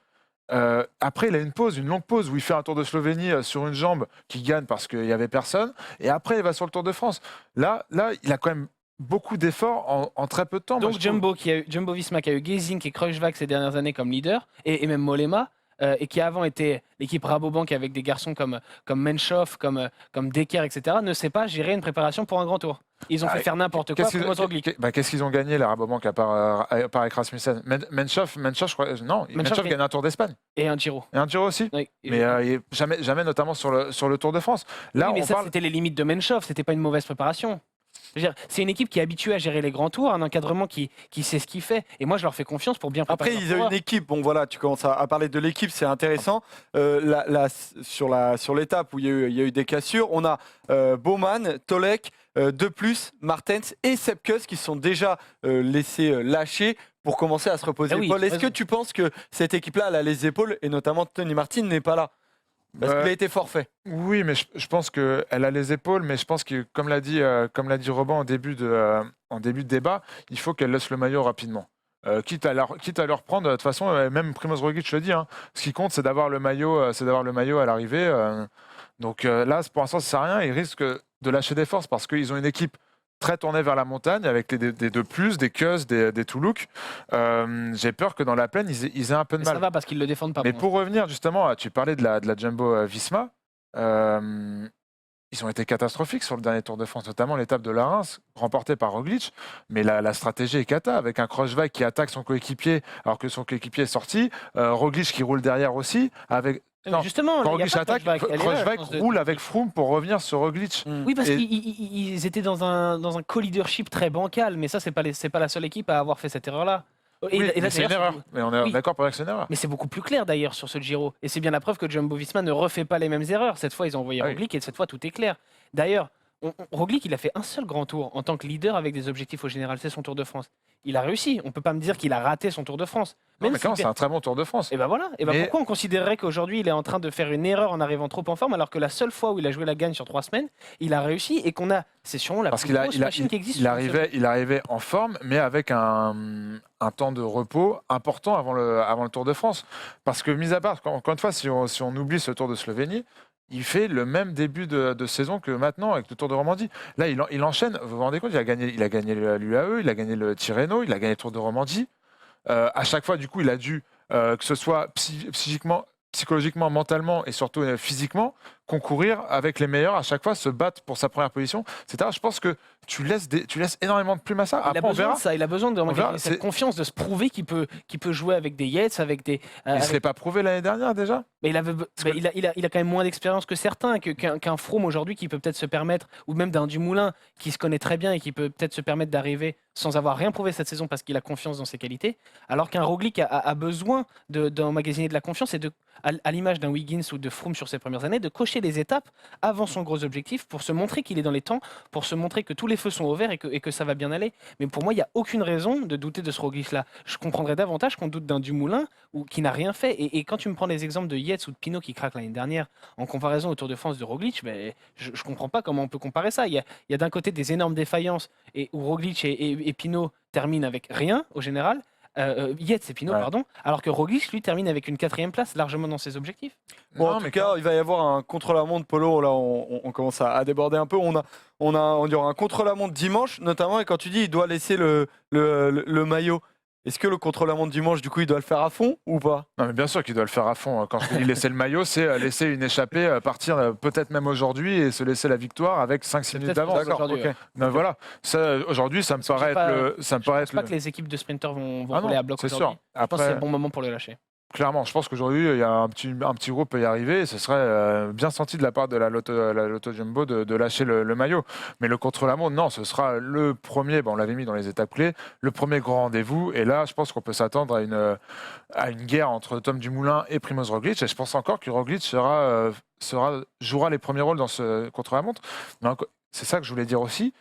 Après, il a une longue pause où il fait un Tour de Slovénie sur une jambe qui gagne parce qu'il n'y avait personne. Et après, il va sur le Tour de France. Là, il a quand même beaucoup d'efforts en très peu de temps. moi, Donc je trouve. Jumbo Visma qui a eu Gesink et Kruijswijk ces dernières années comme leader, et même Mollema, et qui avant était l'équipe Rabobank avec des garçons comme Menchov, comme Decker, etc., ne sait pas gérer une préparation pour un grand tour. Ils ont fait faire n'importe quoi pour Roglic. Qu'est-ce qu'ils ont gagné, la Rabobank, à part avec Rasmussen? Menchov, je crois. Non, Menchov gagne un Tour d'Espagne. Et un Giro. Et un Giro aussi. Oui. Mais jamais notamment sur le Tour de France. Là, Oui, mais on ça, parle. c'était les limites de Menchov, c'était pas une mauvaise préparation. Je veux dire, c'est une équipe qui est habituée à gérer les grands tours, un encadrement qui sait ce qu'il fait. Et moi, je leur fais confiance pour bien préparer. Après, leur ils ont coureur. une équipe. Bon, voilà, tu commences à parler de l'équipe, c'est intéressant. Sur l'étape où il y a eu des cassures, on a Bowman, Tolek, De Plus, Martens et Sepkus qui sont déjà laissés lâcher pour commencer à se reposer. Ah oui, Paul, tu as est-ce que raison. tu penses que cette équipe-là, elle a les épaules, et notamment Tony Martin n'est pas là? Parce qu'il a été forfait. Oui, mais je pense qu'elle a les épaules, mais je pense que, comme l'a dit Robin en début de débat, il faut qu'elle laisse le maillot rapidement. Quitte à leur prendre, de toute façon, même Primoz Roglic le dit, hein, ce qui compte, c'est d'avoir le maillot à l'arrivée. Donc là, pour l'instant, ça ne sert à rien. Ils risquent de lâcher des forces parce qu'ils ont une équipe très tournée vers la montagne avec des De Plus, des Kuss, des Toulouk. J'ai peur que dans la plaine, ils aient un peu de Mais mal. ça va parce qu'ils le défendent pas. Mais bon. pour revenir justement, tu parlais de la Jumbo Visma. Ils ont été catastrophiques sur le dernier Tour de France, notamment l'étape de la Reims, remportée par Roglic. Mais la stratégie est cata, avec un Kruijswijk qui attaque son coéquipier alors que son coéquipier est sorti. Roglic qui roule derrière aussi. Non, Justement, quand il y a Roglic pas attaque, Kruijswijk. Elle est là, je Kruijswijk pense, de- roule avec Froome pour revenir sur Roglic. Oui, parce Et- qu'ils étaient dans un co-leadership très bancal, mais ça, c'est pas la seule équipe à avoir fait cette erreur-là. Et- Oui, et là, mais c'est une d'ailleurs, erreur. Mais on est Oui. d'accord pour dire que c'est une erreur. Mais c'est beaucoup plus clair d'ailleurs sur ce Giro. Et c'est bien la preuve que Jumbo-Visma ne refait pas les mêmes erreurs. Cette fois, ils ont envoyé Ah oui. Roglic et cette fois, tout est clair. D'ailleurs, Roglic, il a fait un seul grand tour en tant que leader avec des objectifs au général. C'est son Tour de France. Il a réussi. On peut pas me dire qu'il a raté son Tour de France. Non, Même mais quand s'il c'est un très bon Tour de France. Et ben voilà. Et ben Mais- pourquoi on considérerait qu'aujourd'hui il est en train de faire une erreur en arrivant trop en forme alors que la seule fois où il a joué la gagne sur 3 semaines, il a réussi et qu'on a, c'est sûrement la Parce plus qu'il grosse machine qui existe. sur ce- il arrivait en forme, mais avec un temps de repos important avant le Tour de France. Parce que, mis à part, encore une fois, si on oublie ce Tour de Slovénie, il fait le même début de saison que maintenant avec le Tour de Romandie. Là, il enchaîne. Vous vous rendez compte, il a gagné l'UAE, il a gagné le Tirreno, il a gagné le Tour de Romandie. À chaque fois, du coup, il a dû, que ce soit psychologiquement, mentalement et surtout physiquement, concourir avec les meilleurs à chaque fois, se battre pour sa première position, etc. Je pense que tu laisses énormément de plumes à ça. Il a Après, on besoin verra. de ça, il a besoin verra, cette c'est- confiance, de se prouver qu'il peut jouer avec des Yates, avec des. Il ne se avec- l'est pas prouvé l'année dernière déjà. Mais il a quand même moins d'expérience que certains, qu'un Froome aujourd'hui qui peut peut-être se permettre, ou même d'un Dumoulin qui se connaît très bien et qui peut peut-être se permettre d'arriver sans avoir rien prouvé cette saison parce qu'il a confiance dans ses qualités, alors qu'un Roglic a besoin d'emmagasiner de la confiance et à l'image d'un Wiggins ou de Froome sur ses premières années, de cocher les étapes avant son gros objectif pour se montrer qu'il est dans les temps, pour se montrer que tous les feux sont au vert et que ça va bien aller. Mais pour moi, il n'y a aucune raison de douter de ce Roglic-là. Je comprendrais davantage qu'on doute d'un Dumoulin ou qui n'a rien fait. Et quand tu me prends les exemples de Yates ou de Pinot qui craquent l'année dernière en comparaison au Tour de France de Roglic, ben, je ne comprends pas comment on peut comparer ça. Il y a d'un côté des énormes défaillances où Roglic et Pinot terminent avec rien au général. Yates et Pinot, Ouais. pardon, alors que Roglic, lui, termine avec une 4e place largement dans ses objectifs. Bon, Non, en tout cas, il va y avoir un contre-la-montre polo. Là, on commence à déborder un peu. Il y aura un contre-la-montre dimanche, notamment. Et quand tu dis il doit laisser le maillot, est-ce que le contre-la-montre dimanche, du coup, il doit le faire à fond ou pas? Non, mais bien sûr qu'il doit le faire à fond. Quand je dis laisser le maillot, c'est laisser une échappée, partir peut-être même aujourd'hui et se laisser la victoire avec 5-6 minutes peut-être d'avance. pour aujourd'hui, ok. ouais. Ben voilà, aujourd'hui, ça me paraît être ça me Je paraît pense être pas que les équipes de sprinters vont Ah non, rouler à bloc c'est aujourd'hui. sûr. Je pense que c'est Après, le bon moment pour le lâcher. clairement, je pense qu'aujourd'hui, il y a un petit groupe peut y arriver et ce serait bien senti de la part de la Lotto Jumbo de lâcher le maillot. Mais le contre-la-montre, non, ce sera le premier, on l'avait mis dans les étapes clés, le premier grand rendez-vous. Et là, je pense qu'on peut s'attendre à une guerre entre Tom Dumoulin et Primoz Roglic. Et je pense encore que Roglic jouera les premiers rôles dans ce contre-la-montre. C'est ça que je voulais dire aussi.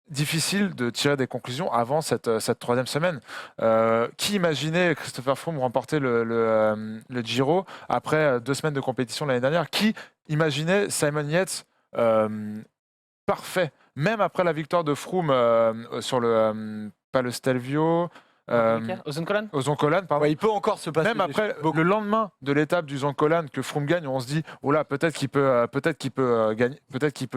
Difficile de tirer des conclusions avant cette 3e semaine. Qui imaginait Christopher Froome remporter le Giro après 2 semaines de compétition l'année dernière? Qui imaginait Simon Yates parfait, même après la victoire de Froome sur pas le Stelvio, Aux Zoncolan au Zoncolan, pardon. Ouais, il peut encore se passer. Même des après, choses. le lendemain de l'étape du Zoncolan que Froome gagne, on se dit, oh là, peut-être qu'il peut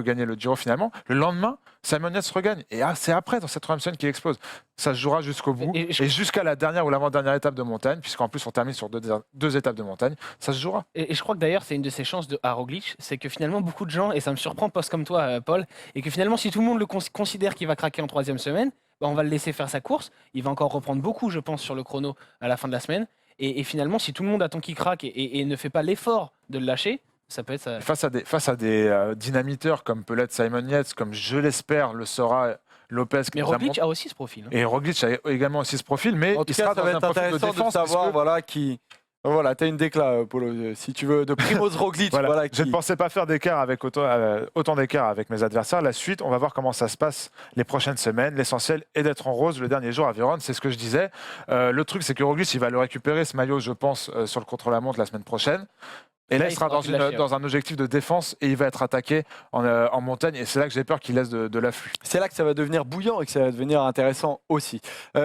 gagner le Giro finalement. Le lendemain, Simon Yates regagne. Et c'est après, dans cette 3e semaine, qu'il explose. Ça se jouera jusqu'au bout. Et Et jusqu'à la dernière ou l'avant-dernière étape de montagne, puisqu'en plus, on termine sur deux étapes de montagne, ça se jouera. Et je crois que d'ailleurs, c'est une de ses chances à Roglic, c'est que finalement, beaucoup de gens, et ça me surprend, poste comme toi, Paul, et que finalement, si tout le monde le considère qu'il va craquer en 3e semaine, bah, on va le laisser faire sa course. Il va encore reprendre beaucoup, je pense, sur le chrono à la fin de la semaine. Et finalement, si tout le monde attend qu'il craque et ne fait pas l'effort de le lâcher, ça peut être ça. Face à des dynamiteurs comme peut l'être Simon Yates, comme je l'espère le sera Lopez. Mais Roglic a aussi ce profil. Hein. Et Roglic a également aussi ce profil, mais En tout il cas, sera ça dans va un être profil de intéressant de défense. savoir, puisque- voilà, qui. Voilà, t'as une décla, Polo, si tu veux, de Primoz Roglic. Voilà. Voilà, Je ne pensais pas faire d'écart avec autant d'écart avec mes adversaires. La suite, on va voir comment ça se passe les prochaines semaines. L'essentiel est d'être en rose le dernier jour à Vérone, c'est ce que je disais. Le truc, c'est que Roglic, il va le récupérer, ce maillot, je pense, sur le contre-la-montre la semaine prochaine. Et là, il sera dans un objectif de défense et il va être attaqué en montagne. Et c'est là que j'ai peur qu'il laisse de l'afflux. C'est là que ça va devenir bouillant et que ça va devenir intéressant aussi.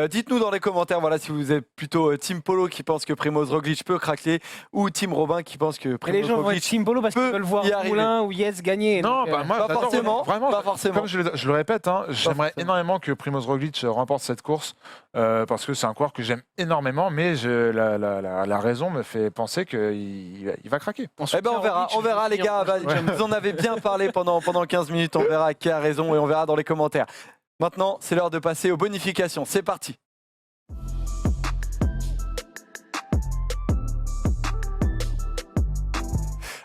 Dites-nous dans les commentaires, voilà, si vous êtes plutôt Team Polo qui pense que Primoz Roglic peut craquer ou Team Robin qui pense que Et les Primoz gens vont être Roglic Team Polo parce qu'ils peut veulent voir y arriver. Moulin ou Yates gagner. Non, donc, moi, pas j'adore, forcément, vraiment, pas forcément. comme je le répète, j'aimerais forcément. énormément que Primoz Roglic remporte cette course parce que c'est un coureur que j'aime énormément, mais la raison me fait penser qu'il va craquer. Eh ben on verra les gars, vous en avez bien parlé pendant 15 minutes, on verra qui a raison et on verra dans les commentaires. Maintenant, c'est l'heure de passer aux bonifications, c'est parti.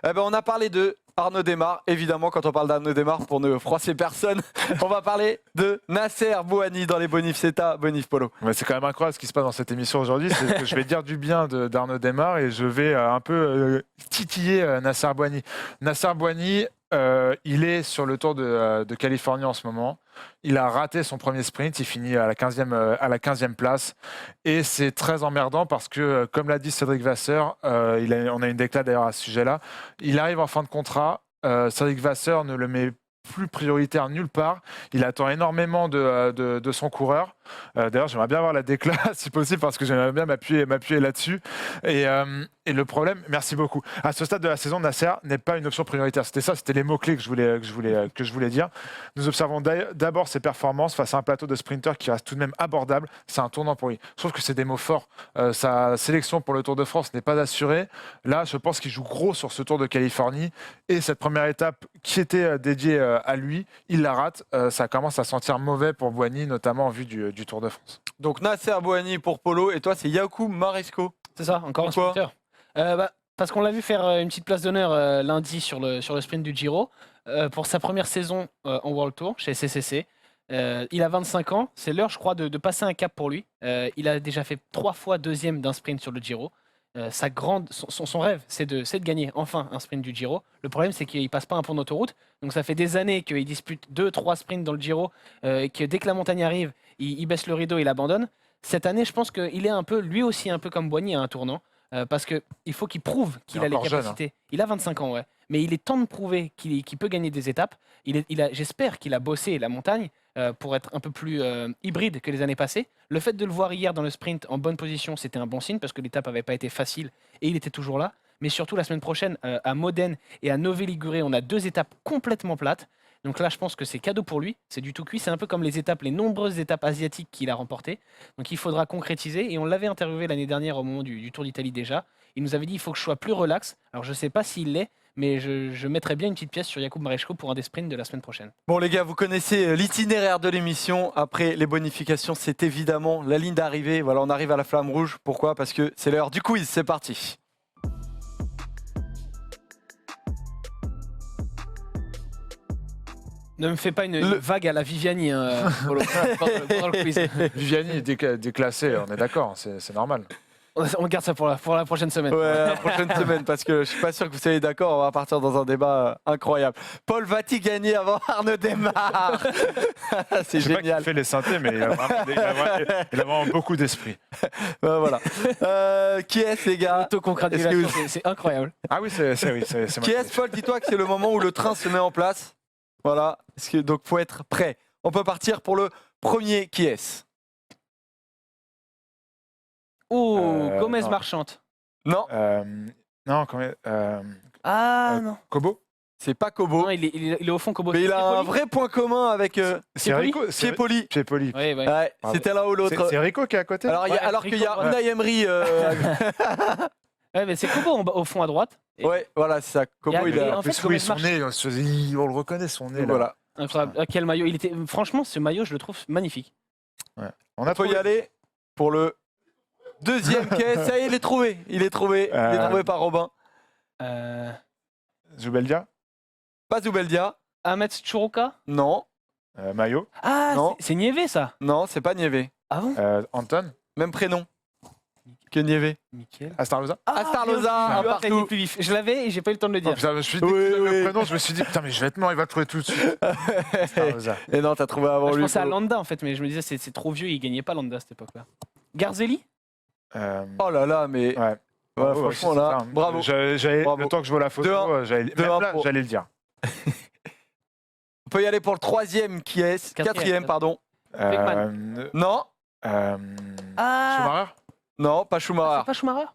Eh ben on a parlé de Arnaud Démare, évidemment quand on parle d'Arnaud Démare, pour ne froisser personne, on va parler de Nasser Bouhanni dans les bonifs, c'est ta bonif Polo. Mais c'est quand même incroyable ce qui se passe dans cette émission aujourd'hui, c'est que je vais dire du bien d'Arnaud Démare et je vais un peu titiller Nasser Bouhanni. Nasser Bouhanni, il est sur le Tour de Californie en ce moment. Il a raté son premier sprint, il finit à la 15e place. Et c'est très emmerdant parce que, comme l'a dit Cédric Vasseur, on a une déclat d'ailleurs à ce sujet-là, il arrive en fin de contrat. Cédric Vasseur ne le met plus prioritaire nulle part. Il attend énormément de son coureur. D'ailleurs, j'aimerais bien avoir la décla, si possible, parce que j'aimerais bien m'appuyer là-dessus. Et le problème, merci beaucoup. À ce stade de la saison, Nasser n'est pas une option prioritaire. C'était les mots-clés que je voulais dire. Nous observons d'abord ses performances face à un plateau de sprinter qui reste tout de même abordable. C'est un tournant pour lui. Je trouve que c'est des mots forts. Sa sélection pour le Tour de France n'est pas assurée. Là, je pense qu'il joue gros sur ce Tour de Californie. Et cette première étape qui était dédiée à lui, il la rate. Ça commence à sentir mauvais pour Bouhanni, notamment en vue du Tour de France. Donc Nasser Bouhanni pour Polo et toi c'est Yacoub Maresco. C'est ça, encore Pourquoi un sprinter. Parce qu'on l'a vu faire une petite place d'honneur lundi sur le sprint du Giro. Pour sa première saison en World Tour chez CCC. Il a 25 ans, c'est l'heure je crois de passer un cap pour lui. Il a déjà fait 3 fois deuxième d'un sprint sur le Giro. Son rêve c'est de gagner enfin un sprint du Giro. Le problème c'est qu'il passe pas un pont d'autoroute. Donc ça fait des années qu'il dispute 2-3 sprints dans le Giro et que dès que la montagne arrive, il baisse le rideau, il abandonne. Cette année je pense qu'il est un peu, lui aussi un peu comme Bouhanni à un tournant. Parce qu'il faut qu'il prouve qu'il a les capacités. Jeune, hein. Il a 25 ans, ouais. Mais il est temps de prouver qu'il peut gagner des étapes. J'espère qu'il a bossé la montagne pour être un peu plus hybride que les années passées. Le fait de le voir hier dans le sprint en bonne position, c'était un bon signe parce que l'étape n'avait pas été facile et il était toujours là. Mais surtout la semaine prochaine, à Modène et à Novi Ligure, on a 2 étapes complètement plates. Donc là, je pense que c'est cadeau pour lui. C'est du tout cuit. C'est un peu comme les nombreuses étapes asiatiques qu'il a remportées. Donc il faudra concrétiser. Et on l'avait interviewé l'année dernière au moment du Tour d'Italie déjà. Il nous avait dit il faut que je sois plus relax. Alors je ne sais pas s'il l'est, mais je mettrais bien une petite pièce sur Yacoub Maresco pour un des sprints de la semaine prochaine. Bon les gars, vous connaissez l'itinéraire de l'émission. Après les bonifications, c'est évidemment la ligne d'arrivée. Voilà, on arrive à la flamme rouge. Pourquoi ? Parce que c'est l'heure du quiz. C'est parti. Ne me fais pas une vague à la Viviani, Polo, pendant le quiz. Viviani est déclassé, on est d'accord, c'est normal. On garde ça pour la prochaine semaine. Ouais, la prochaine semaine, parce que je suis pas sûr que vous soyez d'accord. On va partir dans un débat incroyable. Paul va-t-il gagner avant Arnaud Démare ? C'est Je sais pas génial. qui fait les synthés, mais il a vraiment beaucoup d'esprit. Voilà. Qui est-ce les gars ? Autocongratulation, c'est incroyable. Ah oui, c'est Qui est-ce, Paul ? Dis-toi que c'est le moment où le train se met en place. Voilà. Donc faut être prêt. On peut partir pour le premier qui est-ce ? Oh, Gomez non. Marchante. Non, Non, quand même. Non. Kobo. c'est pas Kobo. Non, il est au fond Kobo. Mais il a un Piepoli. vrai point commun avec C'est Rico. Piepoli. Piepoli. Ouais, ouais. Ouais, Bravo. c'était l'un ou l'autre. C'est Rico qui est à côté. Alors, Ouais, alors qu'il y a Rico, Unai Emery. Ouais, mais c'est Kobo au fond à droite. Et- Ouais, voilà, c'est ça. Kobo, Il y a- il a. en En fait, plus, oui, Gomez son nez, on le reconnaît, son nez. Là. Voilà. Incroyable. Ah, quel maillot. Franchement, ce maillot, je le trouve magnifique. On On a peut y trouvé. aller pour le deuxième quai. Ça y est, il est trouvé. Il est trouvé. Il est trouvé par Robin. Euh, Zubeldia. Pas Zubeldia. Ahmed Churuka. Non. Mayo. Ah, Non. c'est Nieve, ça. Non, c'est pas Nieve. Ah bon Anton. Même prénom que Nieve. Nickel. Astarloza. Astarloza, un partout. Plus vif. Je l'avais et j'ai pas eu le temps de le Oh, dire. putain, je suis Oui, le oui. prénom, je me suis dit, putain, mais je vais être mort, il va le trouver tout de suite. Astarloza. Et non, t'as trouvé avant Je lui. pensais à Paul. Landa en fait, mais je me disais c'est trop vieux, il gagnait pas Landa à cette époque-là. Garzelli. Oh là là, mais. Ouais. Ouais, Bravo, franchement, c'est là, ça. bravo. Le temps que je vois la photo, 2-1. j'allais 2-1 même là, pour- j'allais le dire. On peut y aller pour le troisième qui est. Quatrième, pardon. Non. Ah, Schumacher. Non, pas c'est Schumacher. pas Schumacher.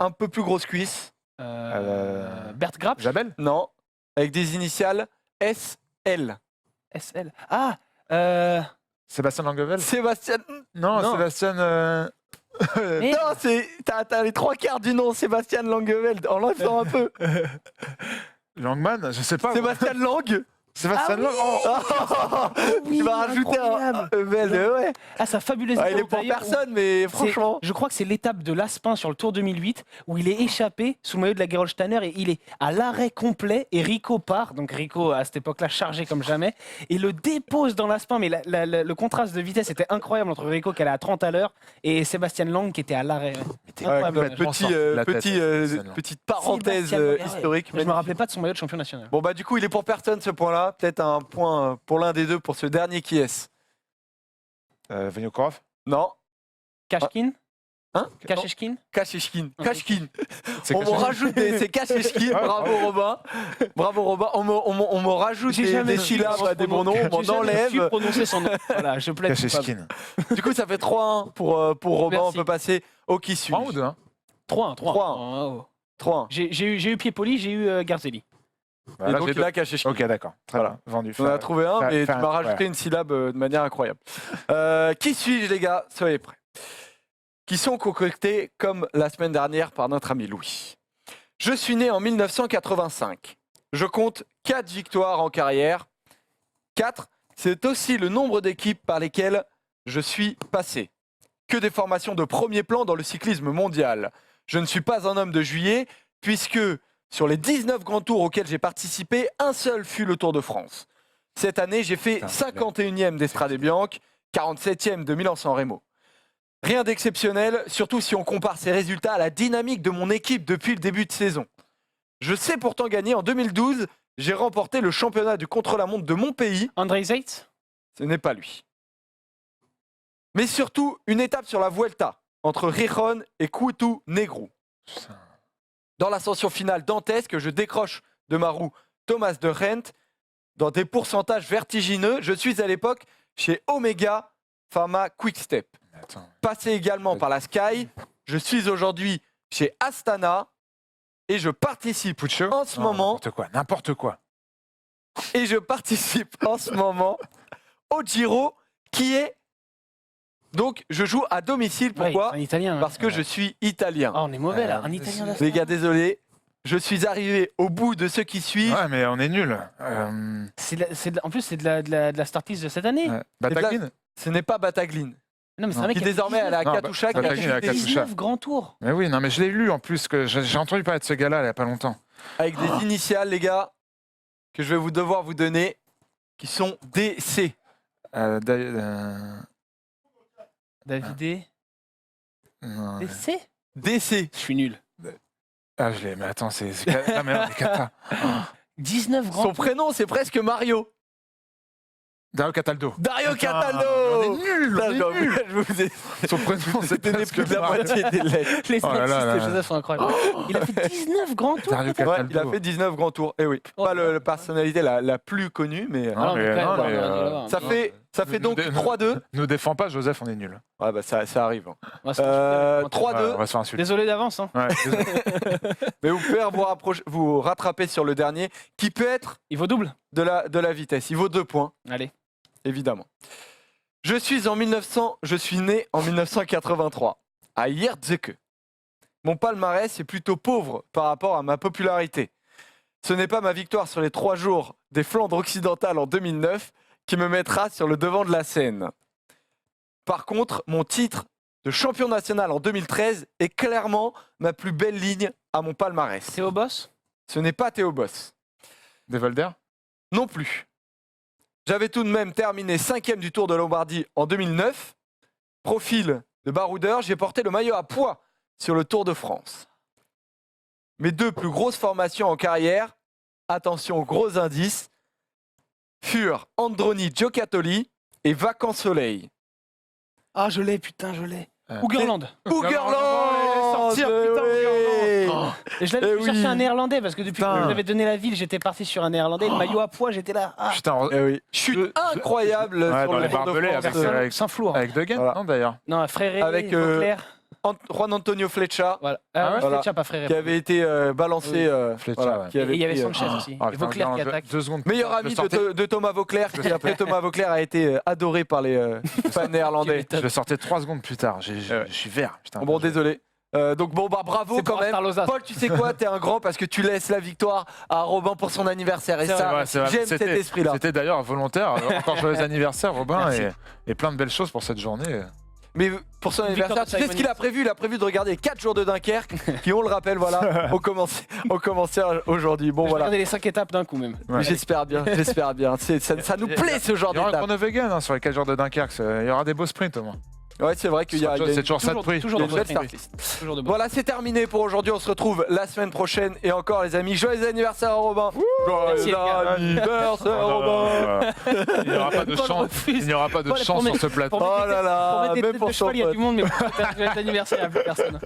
Un peu plus grosse cuisse. Bert Grapsch. Jabel. Non. Avec des initiales SL. SL. Ah, Sébastien Langevel. Sébastien. Non, Non. Sébastien. mais- Non, t'as les 3/4 du nom, Sébastien Langeveld. En l'enlevant un peu. Langman, je sais pas. Sébastien Lang. Sébastien Ah Lang. Oh, oui, Tu vas rajouter incroyable. un Evel, ouais. Ah, sa fabuleuse Ah, il est étape, pour d'ailleurs, personne, mais franchement. Je crois que c'est l'étape de l'Aspin sur le Tour 2008 où il est échappé sous le maillot de la Gerolsteiner et il est à l'arrêt complet et Rico part, donc Rico à cette époque-là chargé comme jamais, et le dépose dans l'Aspin. Mais le contraste de vitesse était incroyable entre Rico qui allait à 30 à l'heure et Sébastien Lang qui était à l'arrêt. Incroyable. Ouais, petite parenthèse Sébastien Lang, historique. Je me rappelais pas de son maillot de champion national. Bon, bah, du coup, il est pour personne ce point-là. Peut-être un point pour l'un des deux pour ce dernier qui est. Vinokourov. Non. Kashkin. Hein Kachechkin. Kachechkin. Ok. Kachkin. C'est On me rajoute c'est Kachechkin. Bravo Robin. Bravo Robin. On me rajoute J'ai des jamais syllabes, des bons noms. On J'ai m'en jamais su enlève. prononcer son nom. Voilà, je plaide coupable. Kachechkin. Du coup, ça fait 3-1 pour Robin. Merci. On peut passer au qui suit. 3 ou 2 hein 3-1. 3-1. 3-1. J'ai eu Piepoli, j'ai eu Garzelli. Et donc il a Kachechkin. Ok, d'accord. Très Voilà. bien. Vendu. On en a trouvé un, mais tu faire- m'as rajouté une syllabe de manière incroyable. Qui suis-je, les gars? Soyez prêts. Qui sont concoctés comme la semaine dernière par notre ami Louis. Je suis né en 1985. Je compte 4 victoires en carrière. 4, c'est aussi le nombre d'équipes par lesquelles je suis passé. Que des formations de premier plan dans le cyclisme mondial. Je ne suis pas un homme de juillet, puisque sur les 19 grands tours auxquels j'ai participé, un seul fut le Tour de France. Cette année, j'ai fait Putain, 51e d'Estrade Bianche, 47e de Milan-San Remo. Rien d'exceptionnel, surtout si on compare ces résultats à la dynamique de mon équipe depuis le début de saison. Je sais pourtant gagner. En 2012, j'ai remporté le championnat du contre-la-montre de mon pays. André Zeitz. Ce n'est pas lui. Mais surtout, une étape sur la Vuelta, entre Rijon et Coutu Negru. Dans l'ascension finale dantesque, je décroche de ma roue Thomas de Rent dans des pourcentages vertigineux. Je suis à l'époque chez Omega Pharma Quick-Step. Attends. Passé également par la Sky, je suis aujourd'hui chez Astana et je participe Puccio en ce Non, moment N'importe quoi. au Giro qui est donc je joue à domicile. Pourquoi? Un italien. Parce que je suis italien. Oh, on est mauvais là. Un italien d'Astana. Les gars, désolé. Je suis arrivé au bout de ce qui suit. Ouais, mais on est nul. En plus, c'est de la start list de cette année. Bataglin Ce n'est pas Bataglin, Non, mais c'est un Non. mec qui qui a désormais est à la Non, Katusha. qui a Bataglin, chuté à la Katusha. 19 grands tours. Mais oui, non, mais je l'ai lu en plus, que j'ai entendu parler de ce gars-là il n'y a pas longtemps. avec des initiales, les gars, que je vais devoir vous donner, qui sont DC. Davidé. Non, mais- DC. DC. Je suis nul. Ah, je l'ai, mais attends, Ah, mais non, mais Cata. 19 grands Son tours. prénom, c'est presque Mario. Dario Cataldo. Dario Putain, Cataldo. on est nuls, Putain, on est nuls. je vous ai- Son prénom, C'était presque plus de la Mario. moitié des lettres. Les Oh là là statistiques là de là. Joseph sont incroyables. Il a fait 19 grands tours. Dario peut-être. Ouais, Cataldo. il a fait 19 grands tours. Eh oui. Oh. Pas la personnalité la plus connue, mais Non, non, mais, mais quand non, même, mais, on va voir. ça fait donc nous- 3-2. Nous défends pas, Joseph, on est nuls. Ouais, bah ça arrive. hein. On va se faire super. 3-2. Ouais, on va se faire insulter. Désolé d'avance. Hein. Ouais, désolé. Mais vous pouvez vous rattraper sur le dernier, qui peut être Il vaut double. de la vitesse. Il vaut 2 points, Allez. évidemment. Je suis né en 1983, à Yerzeke. Mon palmarès est plutôt pauvre par rapport à ma popularité. Ce n'est pas ma victoire sur les 3 jours des Flandres occidentales en 2009 qui me mettra sur le devant de la scène. Par contre, mon titre de champion national en 2013 est clairement ma plus belle ligne à mon palmarès. Théo Boss. Ce n'est pas Théo Boss. Des Volder Non plus. J'avais tout de même terminé 5e du Tour de Lombardie en 2009. Profil de baroudeur, j'ai porté le maillot à poids sur le Tour de France. Mes 2 plus grosses formations en carrière, attention gros indice, furent Androni Giocattoli et Vacances Soleil. Ah, je l'ai, putain, je l'ai. Euh, Ougerland. Ougerland sortir, putain, oui. Oh. Et je l'avais Eh oui. cherché un néerlandais parce que depuis que Putain. vous avez donné la ville, j'étais parti sur un néerlandais. Le maillot à poids, j'étais là. Ah. Putain, Eh oui. Chute incroyable Ouais, sur dans le les Tour de barbelés, France. avec Personne, sans flour. avec De Gen, Voilà. non d'ailleurs. Non, Fréré, Avec, Vauclair. Juan Antonio Flecha, Voilà. Ah ouais Voilà. Fletcher, pas Fréré. qui avait été balancé. Flecha, voilà, ouais. qui avait Et il y avait pris, Sanchez Ah. aussi. Ah, Et putain, Vauclair qui deux- attaque. 2 secondes. meilleur Je ami le sortais- de Thomas Vauclair, qui après Thomas Vauclair a été adoré par les fans néerlandais. Je le sortais 3 secondes plus tard. Ouais. Je suis vert. Putain, Bon, désolé. Donc bon, bah bravo C'est quand pour même. Starlosas. Paul, tu sais quoi, t'es un grand parce que tu laisses la victoire à Robin pour son anniversaire. Et C'est ça, vrai, c'est vrai. j'aime cet C'était- esprit-là. C'était d'ailleurs volontaire. Encore joyeux anniversaire, Robin, Merci. et plein de belles choses pour cette journée. Mais pour son Une anniversaire, victoire tu sais ce de qu'il a prévu? Il a prévu de regarder 4 jours de Dunkerque, qui, on le rappelle, voilà, ont commencé aujourd'hui. Bon, Je vais voilà. regarder les 5 étapes d'un coup même. Ouais. J'espère bien, j'espère bien. Ça nous plaît ce genre Il y aura un d'étape. Groenewegen sur les 4 jours de Dunkerque. Il y aura des beaux sprints au moins. Ouais, c'est vrai qu'il y a, C'est toujours ça de prix. Toujours il y a de une belle bonne start prix. list. Toujours de bonne Voilà, c'est terminé pour aujourd'hui. On se retrouve la semaine prochaine. Et encore, les amis, joyeux anniversaire à Robin. Merci, les Joyeux gars. anniversaire, Oh, non, Robin. Il n'y aura pas de Paul chance. refuse. Il n'y aura pas de Paul, chance pour sur ce plateau. Pour Oh là là, mettre des même têtes pour de son cheval, il y a pote. du monde, mais pour faire un anniversaire, il n'y a plus personne.